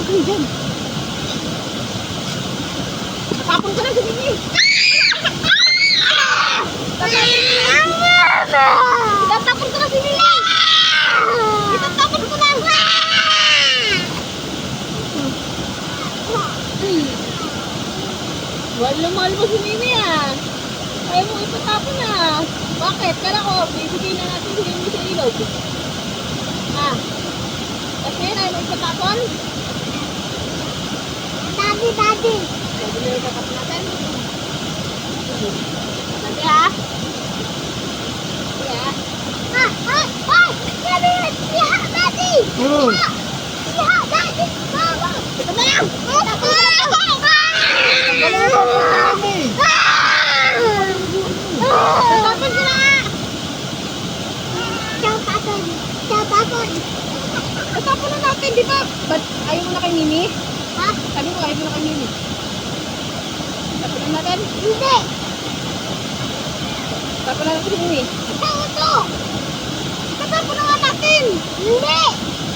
Huwag kayo dyan. Natapon ka na sa Mimi. Tatapon ko na si Mimi. Itatapon ko na. Mahal mo si Mimi ah. Ayaw mo ipatapon ah. Bakit? Kala ko, bibigay na natin si Mimi sa ilog. Ah. Kasi ayaw mo ipatapon? Daddy. Daddy na itatapon natin? Daddy ha? Daddy ha? Daddy! Daddy! Ito na lang! Tatapon ko na nga! Tatapon na natin, di ba? Ba't ayaw mo na kay Mimi? Ha? Sabi mo ayaw mo na kay Mimi. Tatapon na natin? Hindi! Tatapon na natin si Mimi. Ito! Tatapon na nga natin! Hindi!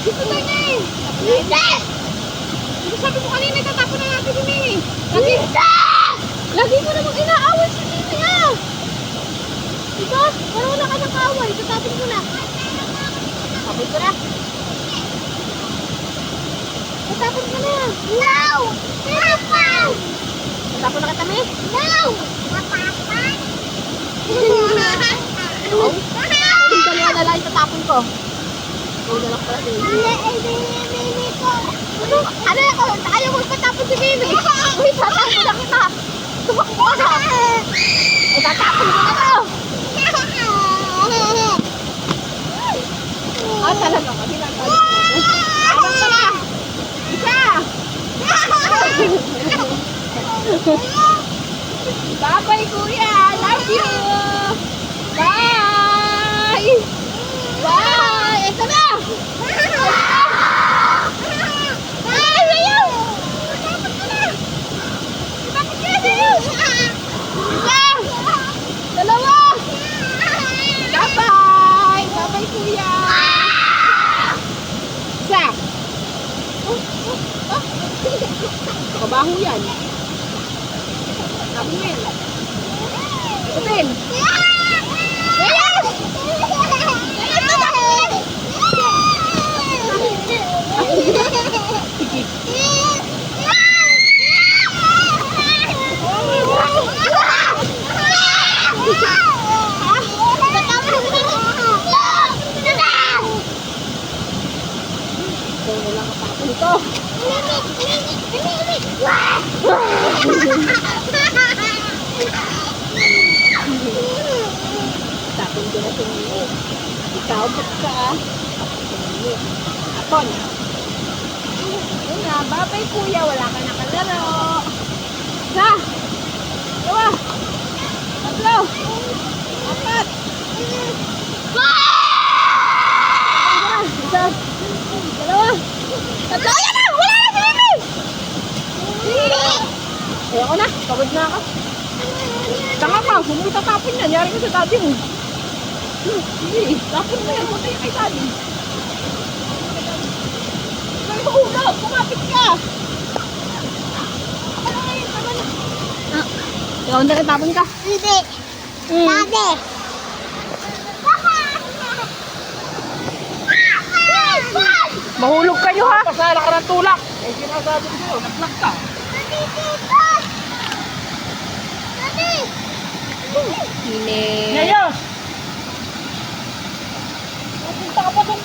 Gusto na niya eh! Hindi! Sabi mo kanina, tatapon na natin si Mimi. Lagi mo namang inaaway si Mimi ah! Diba? Parang wala ka ng kaaway. Tatapon ko na. Tatapon ko na. Tatapon ko na. No! Tatapon! Tatapon na kita, Mi? No! Tatapon? No? Yung dalawa na lang itatapon ko. Yung dalawa pala si Mimi. Mimi ko. Ano ako? Ayaw mo ipatapon si Mimi. Uy, tatapon na kita. Tumakbo ka na. Tatapon ko na to. Ah, talaga ka. Abang ka na. Isa. Bye-bye, kuya. Love you. Bye. Bye. Ito na. Bye, Rayo. Tapos ka na. Tapos ka na, Rayo. Isa. Dalawa. Bye-bye. Bye-bye, kuya. Isa. Kabaho yan. Sabi mo yan. Ito din. Ayan! Ito. Tapon ko na sa Mimi. Ikaw, ba't ka? Tapon. Yun na, babay kuya, wala ka nakalaro. Isa. Dalawa. Tatlo. Apat. Isa. Dalawa. Tatlo. Ayan na! Wala na si Mimi! Ayoko na. Pagod na ako. Tanga ka. Huwag mo tatapon yan. Yari ka sa daddy mo. Sige. Tapon mo yan. Huwag tayo kay daddy. May mahulog. Kumapit ka. Ano nga yun? Tama na. Ikaw na natapon ka. Hindi. Daddy. Mahulog kayo ha. Pasala ka ng tulak. Eh, sinasabi ko sa'yo, naglag ka. Hine. Ngayos! Pupunta ka pa doon.